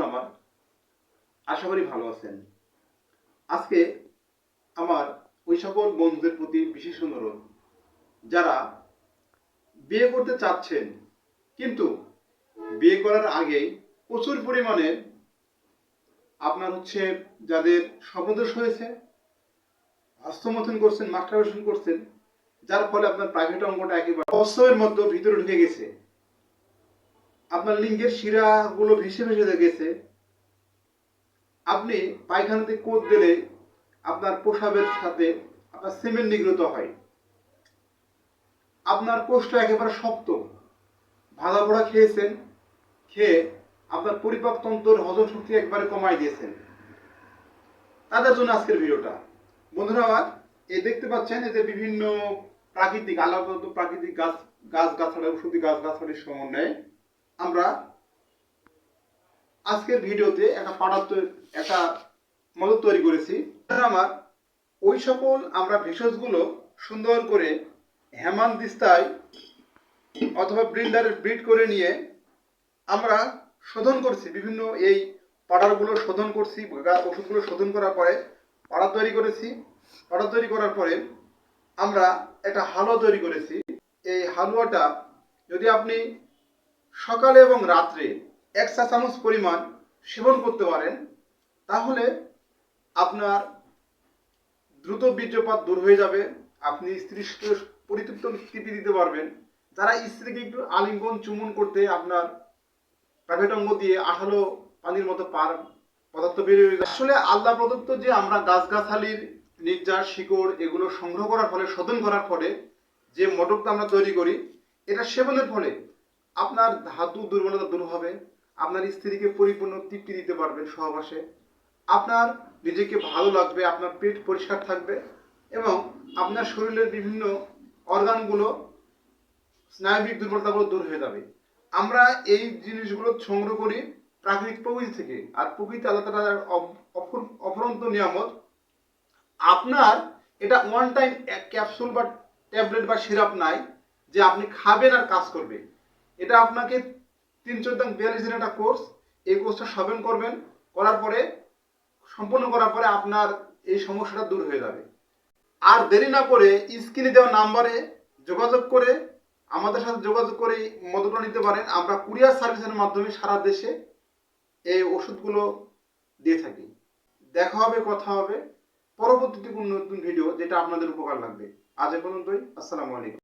আমার, আশা করি ভালো আছেন। আজকে আমার ওই সকল বন্ধুদের প্রতি বিশেষ অনুরোধ, যারা বিয়ে করতে চাচ্ছেন কিন্তু বিয়ে করার আগেই প্রচুর পরিমাণে আপনার যাদের সর্বদোষ হয়েছে, হস্তমৈথুন করছেন, মাস্টারবেশন করছেন, যার ফলে আপনার প্রাইভেট অঙ্গটা একেবারে প্রস্রাবের মধ্যে ভিতরে ঢুকে গেছে, আপনার লিঙ্গের শিরাগুলো ভেসে ভেসে গেছে, আপনি পায়খানাতে কোদ দিলে আপনার প্রস্রাবের সাথে আপনার সেমেন্ট নিগৃহীত হয়, আপনার কোষ্ঠ একেবারে শক্ত, ভাজা পোড়া খেয়েছেন, খেয়ে আপনার পরিপাক তন্ত্রের হজম শক্তি একবারে কমাই দিয়েছেন, তাদের জন্য আজকের ভিডিওটা। বন্ধুরা আমার, এই দেখতে পাচ্ছেন যে বিভিন্ন প্রাকৃতিক আলাদা প্রাকৃতিক গাছগাছালি, ঔষধি গাছগাছালির সমন্বয়ে আমরা আজকের ভিডিওতে একটা মদত তৈরি করেছি। আমার ওই সকল আমরা ভেষজগুলো সুন্দর করে হেমানদিস্তায় অথবা ব্লিন্ডারে ব্লিড করে নিয়ে আমরা শোধন করছি, বিভিন্ন এই পাউডারগুলো শোধন করছি, ওষুধগুলো শোধন করার পরে পাউডার তৈরি করেছি। পাউডার তৈরি করার পরে আমরা একটা হালুয়া তৈরি করেছি। এই হালুয়াটা যদি আপনি সকালে এবং রাত্রে 1 চা চামচ পরিমাণ সেবন করতে পারেন, তাহলে আপনার দ্রুত বীর্যপাত দূর হয়ে যাবে, আপনি স্ত্রীর পরিতৃপ্ত তৃপ্তি দিতে পারবেন। যারা স্ত্রীকে একটু আলিঙ্গন চুমন করতে আপনার প্রাইভেট অঙ্গ দিয়ে আঠালো পানির মতো পদার্থ বেরিয়ে যায়। আসলে আল্লাহ প্রদত্ত যে আমরা গাছগাছালির নির্যাস, শিকড় এগুলো সংগ্রহ করার ফলে, শোধন করার ফলে যে মোটকটা আমরা তৈরি করি, এটা সেবনের ফলে আপনার ধাতু দুর্বলতা দূর হবে, আপনার স্ত্রীকে পরিপূর্ণ তৃপ্তি দিতে পারবেন সহবাসে, আপনার নিজেকে ভালো লাগবে, আপনার পেট পরিষ্কার থাকবে এবং আপনার শরীরের বিভিন্ন অর্গানগুলো, স্নায়বিক দুর্বলতাগুলো দূর হয়ে যাবে। আমরা এই জিনিসগুলো সংগ্রহ করি প্রাকৃতিক প্রকৃতি থেকে, আর প্রকৃতি আল্লাহ তাআলার অফুরন্ত নিয়ামত। আপনার এটা ওয়ান টাইম ক্যাপসুল বা ট্যাবলেট বা সিরাপ নাই যে আপনি খাবেন আর কাজ করবে। এটা আপনাকে 3-4-42 দিনের একটা কোর্স, এই কোর্সটা সেবন করবেন, সম্পূর্ণ করার পরে আপনার এই সমস্যাটা দূর হয়ে যাবে। আর দেরি না করে স্ক্রিনে দেওয়া নাম্বারে যোগাযোগ করে আমাদের সাথে যোগাযোগ করে মদতটা নিতে পারেন। আমরা কুরিয়ার সার্ভিসের মাধ্যমে সারা দেশে এই ওষুধগুলো দিয়ে থাকি। দেখা হবে, কথা হবে পরবর্তীতে কোনো নতুন ভিডিও, যেটা আপনাদের উপকার লাগবে। আজ এ পর্যন্তই। আসসালামু আলাইকুম।